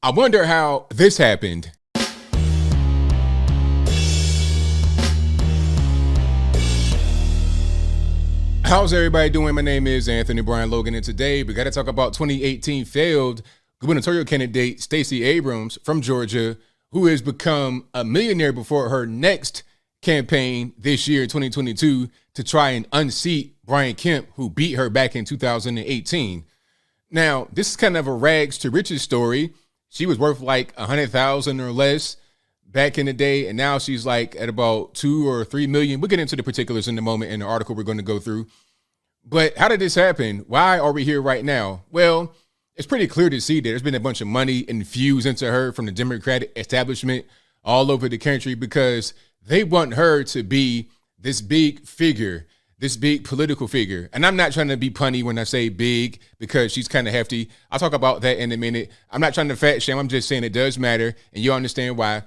I wonder how this happened. How's everybody doing? My name is Anthony Brian Logan, and today we got to talk about 2018 failed gubernatorial candidate Stacey Abrams from Georgia, who has become a millionaire before her next campaign this year, 2022, to try and unseat Brian Kemp, who beat her back in 2018. Now, this is kind of a rags to riches story. She was worth like 100,000 or less back in the day, and now she's like at about 2 or 3 million. We'll get into the particulars in a moment in the article we're going to go through. But how did this happen? Why are we here right now? Well, it's pretty clear to see that there's been a bunch of money infused into her from the Democratic establishment all over the country because they want her to be this big figure, this big political figure. And I'm not trying to be punny when I say big because she's kind of hefty. I'll talk about that in a minute. I'm not trying to fat shame. I'm just saying it does matter, and you understand why.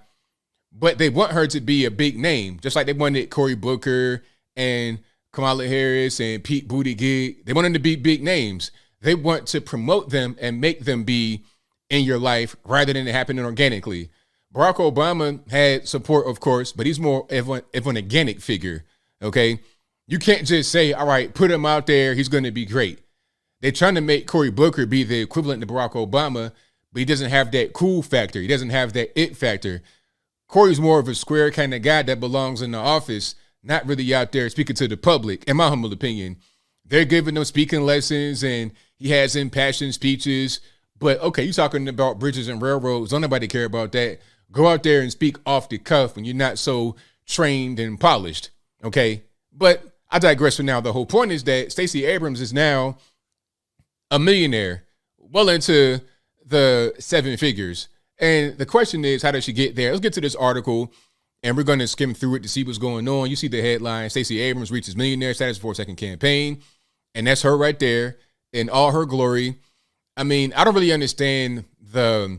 But they want her to be a big name, just like they wanted Cory Booker and Kamala Harris and Pete Buttigieg. They want them to be big names. They want to promote them and make them be in your life rather than it happening organically. Barack Obama had support, of course, but he's more of an organic figure, okay? You can't just say, all right, put him out there, he's going to be great. They're trying to make Cory Booker be the equivalent to Barack Obama, but he doesn't have that cool factor. He doesn't have that it factor. Cory's more of a square kind of guy that belongs in the office, not really out there speaking to the public, in my humble opinion. They're giving him speaking lessons, and he has impassioned speeches. But, okay, you're talking about bridges and railroads. Don't nobody care about that. Go out there and speak off the cuff when you're not so trained and polished, okay? But I digress for now. The whole point is that Stacey Abrams is now a millionaire, well into the 7 figures. And the question is, how does she get there? Let's get to this article, and we're going to skim through it to see what's going on. You see the headline, Stacey Abrams reaches millionaire status for a second campaign. And that's her right there in all her glory. I mean, I don't really understand the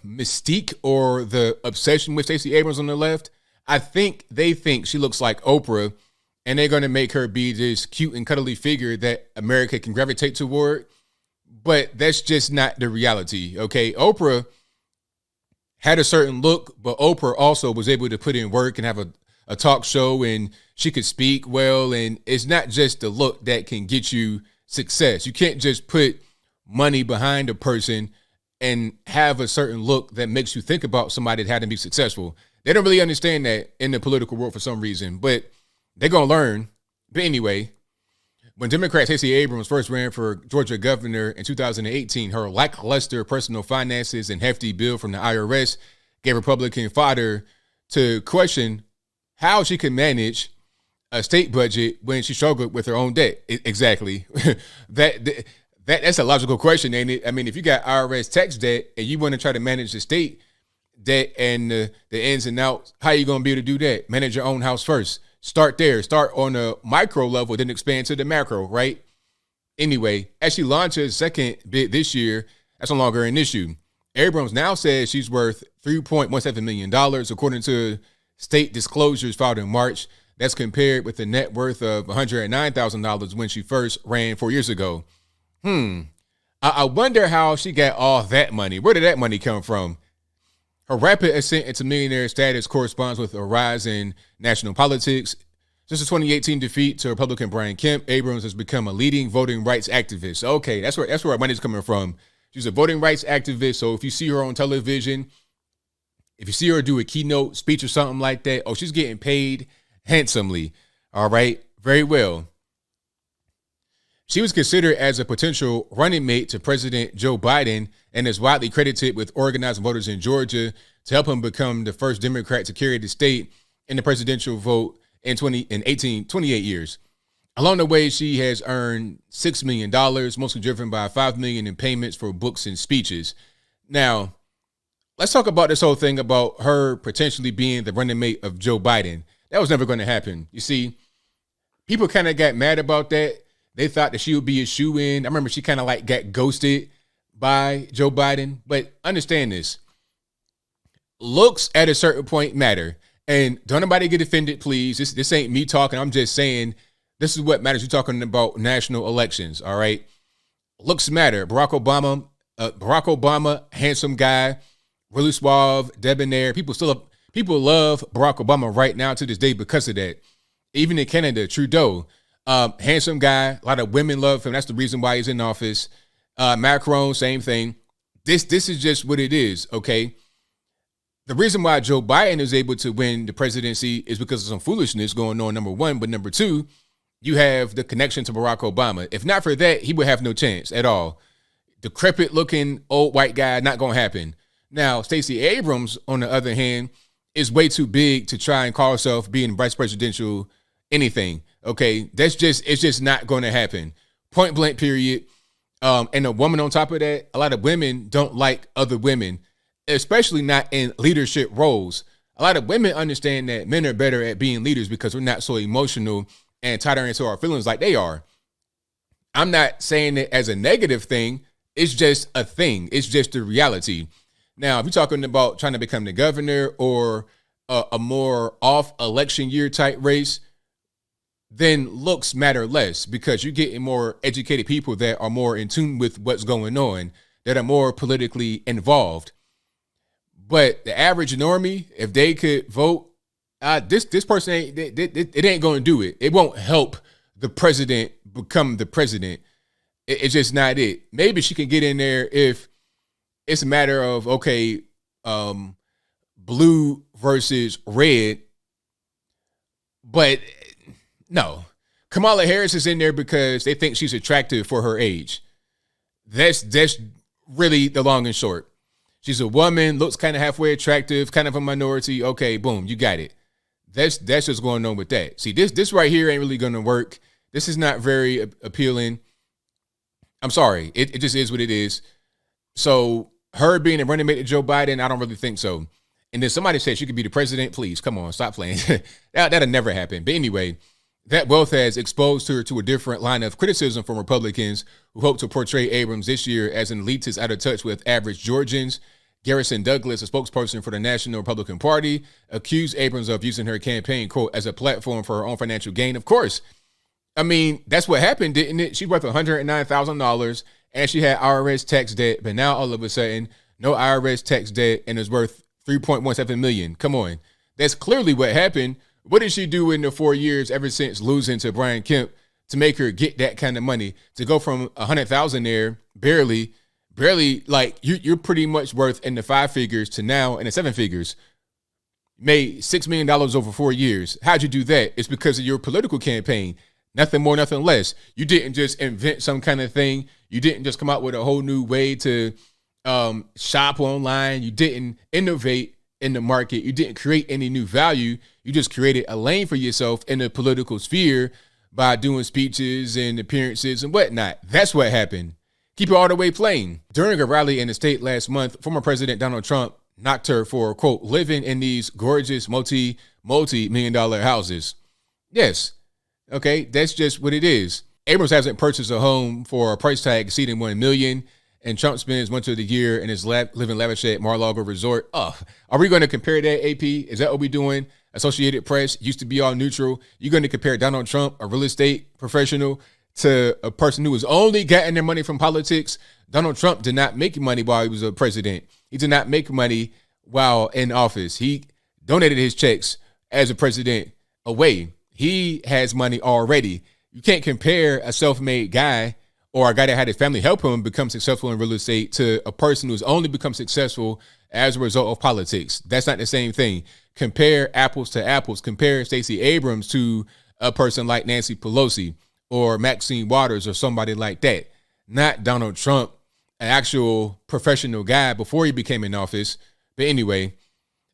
mystique or the obsession with Stacey Abrams on the left. I think they think she looks like Oprah, and they're going to make her be this cute and cuddly figure that America can gravitate toward. But that's just not the reality, okay? Oprah had a certain look, but Oprah also was able to put in work and have a talk show, and she could speak well. And it's not just the look that can get you success. You can't just put money behind a person and have a certain look that makes you think about somebody that had to be successful. They don't really understand that in the political world for some reason, but they're going to learn. But anyway, when Democrat Stacey Abrams first ran for Georgia governor in 2018, her lackluster personal finances and hefty bill from the IRS gave Republican fodder to question how she could manage a state budget when she struggled with her own debt. Exactly. That's a logical question, ain't it? I mean, if you got IRS tax debt and you want to try to manage the state debt and the ins and outs, how are you going to be able to do that? Manage your own house first. Start there. Start on a micro level, then expand to the macro, right? Anyway, as she launches second bid this year, that's no longer an issue. Abrams now says she's worth $3.17 million, according to state disclosures filed in March. That's compared with a net worth of $109,000 when she first ran 4 years ago. I wonder how she got all that money. Where did that money come from? Her rapid ascent into millionaire status corresponds with a rise in national politics. Since the 2018 defeat to Republican Brian Kemp, Abrams has become a leading voting rights activist. Okay, that's where her money's coming from. She's a voting rights activist, so if you see her on television, if you see her do a keynote speech or something like that, oh, she's getting paid handsomely. All right, very well. She was considered as a potential running mate to President Joe Biden and is widely credited with organizing voters in Georgia to help him become the first Democrat to carry the state in the presidential vote in 28 years. Along the way, she has earned $6 million, mostly driven by $5 million in payments for books and speeches. Now, let's talk about this whole thing about her potentially being the running mate of Joe Biden. That was never going to happen. You see, people kind of got mad about that. They thought that she would be a shoo-in. I remember she kind of like got ghosted by Joe Biden. But understand this. Looks at a certain point matter. And don't nobody get offended, please. This ain't me talking. I'm just saying this is what matters. You're talking about national elections, all right? Looks matter. Barack Obama Barack Obama, handsome guy, really suave, debonair. People love Barack Obama right now to this day because of that. Even in Canada, Trudeau, handsome guy. A lot of women love him. That's the reason why he's in office. Macron, same thing. This is just what it is, okay? The reason why Joe Biden is able to win the presidency is because of some foolishness going on, number one. But number two, you have the connection to Barack Obama. If not for that, he would have no chance at all. Decrepit looking old white guy, not going to happen. Now, Stacey Abrams, on the other hand, is way too big to try and call herself being vice presidential anything. Okay, it's just not going to happen. Point blank, period. And a woman on top of that, a lot of women don't like other women, especially not in leadership roles. A lot of women understand that men are better at being leaders because we're not so emotional and tied into our feelings like they are. I'm not saying it as a negative thing. It's just a thing. It's just the reality. Now, if you're talking about trying to become the governor or a more off election year type race, then looks matter less because you're getting more educated people that are more in tune with what's going on, that are more politically involved. But the average normie, if they could vote, this person it ain't going to do it. It won't help the president become the president. It's just not it. Maybe she can get in there if it's a matter of, okay, blue versus red. But no, Kamala Harris is in there because they think she's attractive for her age. That's really the long and short. She's a woman, looks kind of halfway attractive, kind of a minority. Okay, boom, you got it. That's just going on with that. See, this right here ain't really going to work. This is not very appealing. I'm sorry. It just is what it is. So her being a running mate to Joe Biden, I don't really think so. And then somebody said she could be the president. Please, come on, stop playing. That'll never happen. But anyway, that wealth has exposed her to a different line of criticism from Republicans who hope to portray Abrams this year as an elitist out of touch with average Georgians. Garrison Douglas, a spokesperson for the National Republican Party, accused Abrams of using her campaign, quote, as a platform for her own financial gain. Of course. I mean, that's what happened, didn't it? She worth $109,000 and she had IRS tax debt, but now all of a sudden, no IRS tax debt and is worth $3.17 million. Come on. That's clearly what happened. What did she do in the 4 years ever since losing to Brian Kemp to make her get that kind of money? To go from $100,000 there, barely, like you're pretty much worth in the 5 figures to now in the 7 figures. Made $6 million over 4 years. How'd you do that? It's because of your political campaign. Nothing more, nothing less. You didn't just invent some kind of thing. You didn't just come out with a whole new way to shop online. You didn't innovate in the market. You didn't create any new value. You just created a lane for yourself in the political sphere by doing speeches and appearances and whatnot. That's what happened. Keep it all the way plain. During a rally in the state last month, former President Donald Trump knocked her for, quote, living in these gorgeous multi-million dollar houses. Yes. Okay, that's just what it is. Abrams hasn't purchased a home for a price tag exceeding $1 million, and Trump spends much of the year in his living lavish at Mar-a-Lago Resort. Oh, are we going to compare that, AP? Is that what we're doing? Associated Press used to be all neutral. You're going to compare Donald Trump, a real estate professional, to a person who was only getting their money from politics? Donald Trump did not make money while he was a president. He did not make money while in office. He donated his checks as a president away. He has money already. You can't compare a self-made guy or a guy that had his family help him become successful in real estate to a person who's only become successful as a result of politics. That's not the same thing. Compare apples to apples. Compare Stacey Abrams to a person like Nancy Pelosi or Maxine Waters or somebody like that. Not Donald Trump, an actual professional guy before he became in office. But anyway,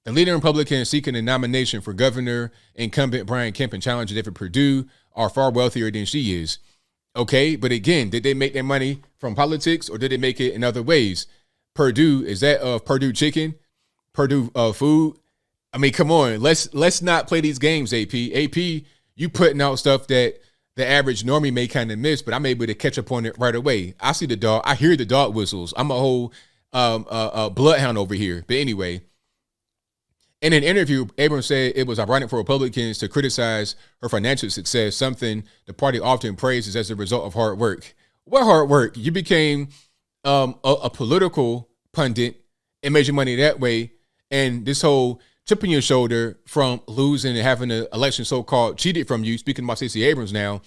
the leading Republican seeking a nomination for governor, incumbent Brian Kemp and challenger David Perdue, are far wealthier than she is. Okay, but again, did they make their money from politics or did they make it in other ways? Perdue, is that Purdue chicken? Purdue food? I mean, come on, let's not play these games, AP. AP, you putting out stuff that the average normie may kind of miss, but I'm able to catch up on it right away. I see the dog. I hear the dog whistles. I'm a whole bloodhound over here. But anyway, in an interview, Abrams said it was ironic for Republicans to criticize her financial success, something the party often praises as a result of hard work. What hard work? You became a political pundit and made your money that way. And this whole chip on your shoulder from losing and having an election so-called cheated from you, speaking about Stacey Abrams now,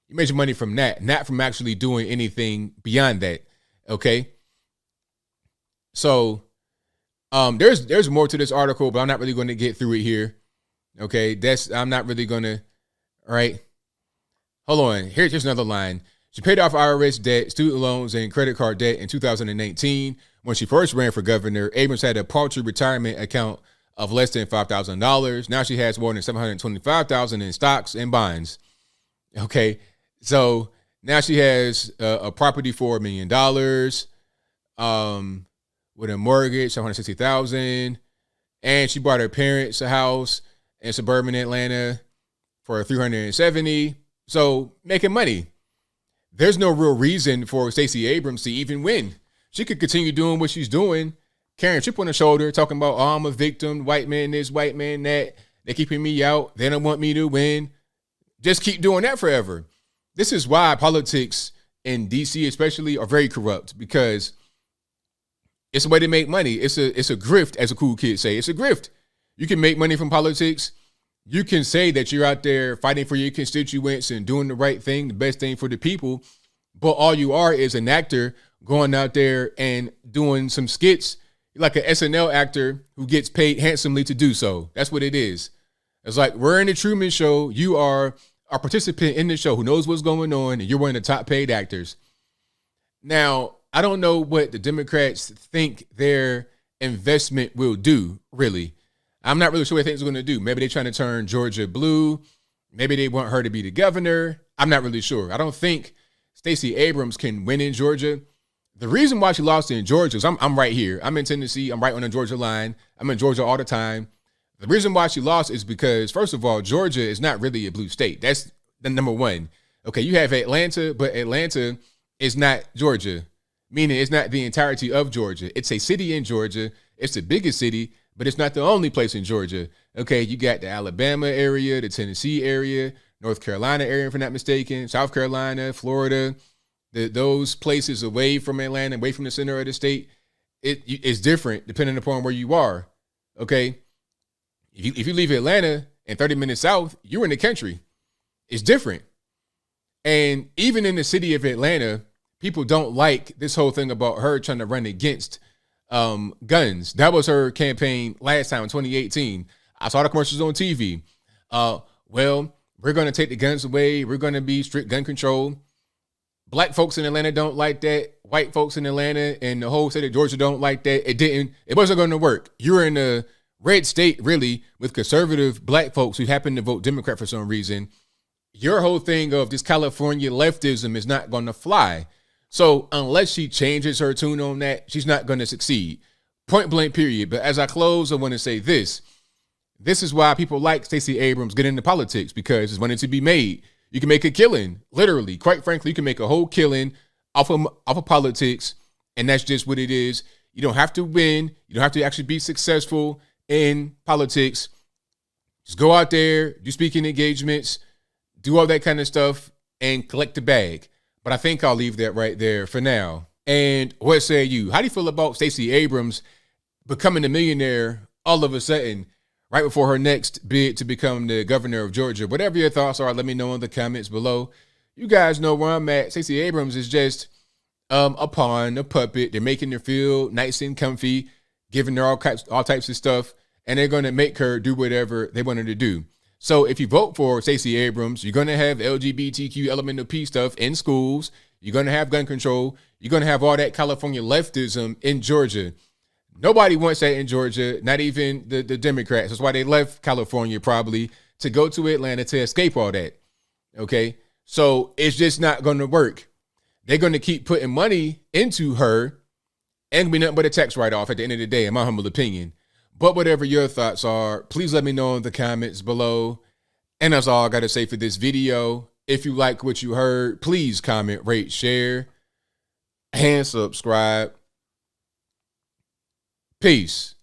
you made your money from that, not from actually doing anything beyond that, okay? So there's more to this article, but I'm not really going to get through it here, okay? I'm not really going to, all right? Hold on, here's another line. She paid off IRS debt, student loans, and credit card debt in 2018. When she first ran for governor, Abrams had a paltry retirement account of less than $5,000. Now she has more than $725,000 in stocks and bonds. Okay, so now she has a property for $1 million, with a mortgage, $160,000, and she bought her parents a house in suburban Atlanta for $370,000. So making money. There's no real reason for Stacey Abrams to even win. She could continue doing what she's doing, carrying a chip on her shoulder, talking about, oh, I'm a victim, white man this, white man that. They're keeping me out. They don't want me to win. Just keep doing that forever. This is why politics in D.C. especially are very corrupt, because it's a way to make money. It's a grift, as a cool kid say. It's a grift. You can make money from politics. You can say that you're out there fighting for your constituents and doing the right thing, the best thing for the people, but all you are is an actor going out there and doing some skits. You're like an SNL actor who gets paid handsomely to do so. That's what it is. It's like, we're in the Truman Show. You are a participant in the show who knows what's going on, and you're one of the top paid actors. Now, I don't know what the Democrats think their investment will do, really. I'm not really sure what they think it's going to do. Maybe they're trying to turn Georgia blue. Maybe they want her to be the governor. I'm not really sure. I don't think Stacey Abrams can win in Georgia. The reason why she lost in Georgia is I'm right here. I'm in Tennessee. I'm right on the Georgia line. I'm in Georgia all the time. The reason why she lost is because, first of all, Georgia is not really a blue state. That's the number one. Okay, you have Atlanta, but Atlanta is not Georgia, meaning it's not the entirety of Georgia. It's a city in Georgia. It's the biggest city, but it's not the only place in Georgia. Okay, you got the Alabama area, the Tennessee area, North Carolina area, if I'm not mistaken, South Carolina, Florida, those places away from Atlanta, away from the center of the state. It's different depending upon where you are. Okay, if you leave Atlanta and 30 minutes south, you're in the country. It's different. And even in the city of Atlanta, people don't like this whole thing about her trying to run against guns. That was her campaign last time in 2018. I saw the commercials on TV. Well, we're going to take the guns away. We're going to be strict gun control. Black folks in Atlanta don't like that. White folks in Atlanta and the whole state of Georgia don't like that. It wasn't going to work. You're in a red state, really, with conservative black folks who happen to vote Democrat for some reason. Your whole thing of this California leftism is not going to fly. So unless she changes her tune on that, she's not going to succeed. Point blank, period. But as I close, I want to say this. This is why people like Stacey Abrams get into politics, because it's money to be made. You can make a killing, literally. Quite frankly, you can make a whole killing off of politics, and that's just what it is. You don't have to win. You don't have to actually be successful in politics. Just go out there, do speaking engagements, do all that kind of stuff, and collect the bag. But I think I'll leave that right there for now. And what say you? How do you feel about Stacey Abrams becoming a millionaire all of a sudden, right before her next bid to become the governor of Georgia? Whatever your thoughts are, let me know in the comments below. You guys know where I'm at. Stacey Abrams is just a pawn, a puppet. They're making her feel nice and comfy, giving her all types of stuff, and they're going to make her do whatever they want her to do. So if you vote for Stacey Abrams, you're going to have LGBTQ elemental P stuff in schools. You're going to have gun control. You're going to have all that California leftism in Georgia. Nobody wants that in Georgia, not even the Democrats. That's why they left California probably to go to Atlanta to escape all that. Okay, so it's just not going to work. They're going to keep putting money into her and be nothing but a tax write-off at the end of the day, in my humble opinion. But whatever your thoughts are, please let me know in the comments below. And that's all I got to say for this video. If you like what you heard, please comment, rate, share, and subscribe. Peace.